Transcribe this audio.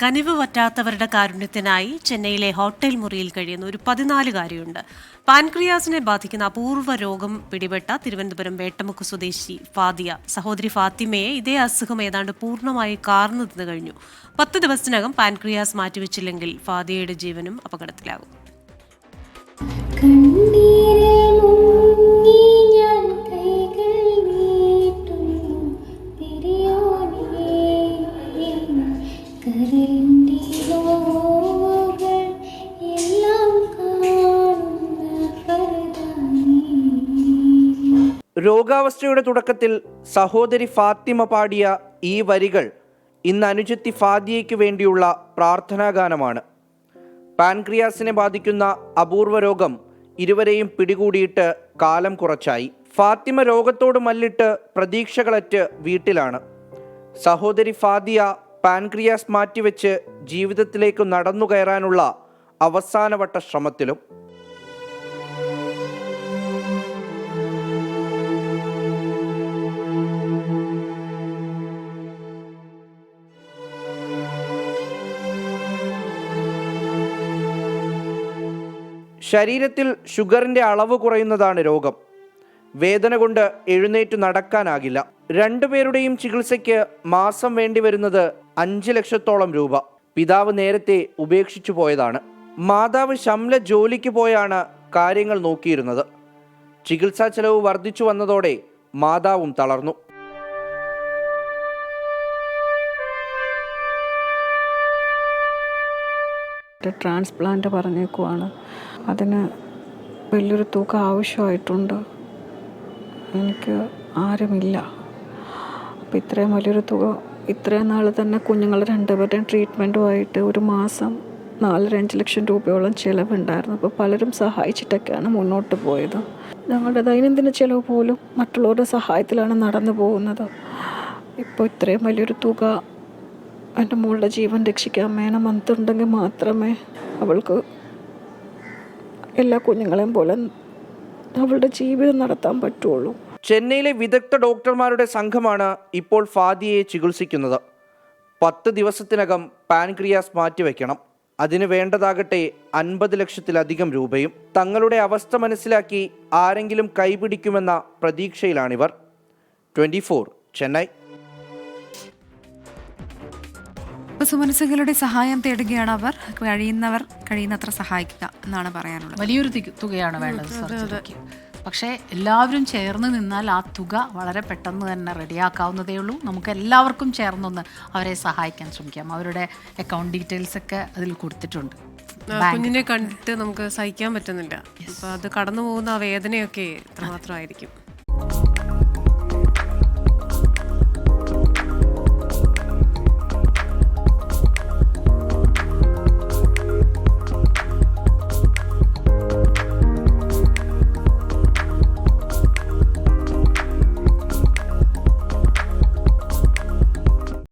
കനിവ് പറ്റാത്തവരുടെ കാരുണ്യത്തിനായി ചെന്നൈയിലെ ഹോട്ടൽ മുറിയിൽ കഴിയുന്ന ഒരു 14-കാരിയുണ്ട്. പാൻക്രിയാസിനെ ബാധിക്കുന്ന അപൂർവ രോഗം പിടിപെട്ട തിരുവനന്തപുരം വേട്ടമുക്ക് സ്വദേശി ഫാദിയ സഹോദരി ഫാത്തിമയെ ഇതേ അസുഖം ഏതാണ്ട് പൂർണ്ണമായി കാർന്നു തിന്നു കഴിഞ്ഞു. 10 ദിവസത്തിനകം പാൻക്രിയാസ് മാറ്റിവെച്ചില്ലെങ്കിൽ ഫാദിയയുടെ ജീവനും അപകടത്തിലാകും. രോഗാവസ്ഥയുടെ തുടക്കത്തിൽ സഹോദരി ഫാത്തിമ പാടിയ ഈ വരികൾ ഇന്ന് അനുജത്തി ഫാദിയയ്ക്ക് വേണ്ടിയുള്ള പ്രാർത്ഥനാഗാനമാണ്. പാൻക്രിയാസിനെ ബാധിക്കുന്ന അപൂർവ രോഗം ഇരുവരെയും പിടികൂടിയിട്ട് കാലം കുറച്ചായി. ഫാത്തിമ രോഗത്തോട് മല്ലിട്ട് പ്രതീക്ഷകളറ്റ് വീട്ടിലാണ്. സഹോദരി ഫാദിയ പാൻക്രിയാസ് മാറ്റിവെച്ച് ജീവിതത്തിലേക്ക് നടന്നു കയറാനുള്ള അവസാനവട്ട ശ്രമത്തിലും. ശരീരത്തിൽ ഷുഗറിൻ്റെ അളവ് കുറയുന്നതാണ് രോഗം. വേദന കൊണ്ട് എഴുന്നേറ്റ് നടക്കാനാകില്ല. രണ്ടുപേരുടെയും ചികിത്സയ്ക്ക് മാസം വേണ്ടി വരുന്നത് 5 ലക്ഷത്തോളം രൂപ. പിതാവ് നേരത്തെ ഉപേക്ഷിച്ചു പോയതാണ്. മാതാവ് ഷംല ജോലിക്ക് പോയാണ് കാര്യങ്ങൾ നോക്കിയിരുന്നത്. ചികിത്സാ ചെലവ് വർദ്ധിച്ചു വന്നതോടെ മാതാവും തളർന്നു. ട്രാൻസ്പ്ലാന്റ് പറഞ്ഞേക്കുവാണ്. അതിന് വലിയൊരു തുക ആവശ്യമായിട്ടുണ്ട്. എനിക്ക് ആരുമില്ല. അപ്പോൾ ഇത്രയും വലിയൊരു തുക ഇത്രയും നാൾ തന്നെ കുഞ്ഞുങ്ങൾ രണ്ടുപേരുടെയും ട്രീറ്റ്മെൻറ്റുമായിട്ട് ഒരു മാസം 4-5 ലക്ഷം രൂപയോളം ചിലവുണ്ടായിരുന്നു. അപ്പോൾ പലരും സഹായിച്ചിട്ടൊക്കെയാണ് മുന്നോട്ട് പോയത്. ഞങ്ങളുടെ ദൈനംദിന ചിലവ് പോലും മറ്റുള്ളവരുടെ സഹായത്തിലാണ് നടന്നു പോകുന്നത്. ഇപ്പോൾ ഇത്രയും വലിയൊരു തുക എൻ്റെ മോളുടെ ജീവൻ രക്ഷിക്കാൻ വേണമെന്നുണ്ടെങ്കിൽ മാത്രമേ അവൾക്ക് എല്ലാ കുഞ്ഞുങ്ങളെയും പോലെ അവളുടെ ജീവിതം നടത്താൻ പറ്റുള്ളൂ. ചെന്നൈയിലെ വിദഗ്ധ ഡോക്ടർമാരുടെ സംഘമാണ് ഇപ്പോൾ ഫാദിയയെ ചികിത്സിക്കുന്നത്. 10 ദിവസത്തിനകം പാൻക്രിയാസ് മാറ്റിവെക്കണം. അതിന് വേണ്ടതാകട്ടെ 50 ലക്ഷത്തിലധികം രൂപയും. തങ്ങളുടെ അവസ്ഥ മനസ്സിലാക്കി ആരെങ്കിലും കൈപിടിക്കുമെന്ന പ്രതീക്ഷയിലാണിവർ. 24 ചെന്നൈ. സുമനസുകളുടെ സഹായം തേടുകയാണ് അവർ. കഴിയുന്നത്ര സഹായിക്കുക എന്നാണ് പറയാനുള്ളത്. വലിയൊരു തുകയാണ് വേണ്ടത് സർജറിക്ക്. പക്ഷേ എല്ലാവരും ചേർന്ന് നിന്നാൽ ആ തുക വളരെ പെട്ടെന്ന് തന്നെ റെഡിയാക്കാവുന്നതേ ഉള്ളൂ. നമുക്ക് എല്ലാവർക്കും ചേർന്നൊന്ന് അവരെ സഹായിക്കാൻ ശ്രമിക്കാം. അവരുടെ അക്കൗണ്ട് ഡീറ്റെയിൽസ് ഒക്കെ അതിൽ കൊടുത്തിട്ടുണ്ട്. കുഞ്ഞിനെ കണ്ടിട്ട് നമുക്ക് സഹിക്കാൻ പറ്റുന്നില്ല. അപ്പോൾ അത് കടന്നു പോകുന്ന ആ വേദനയൊക്കെ എത്രമാത്രമായിരിക്കും.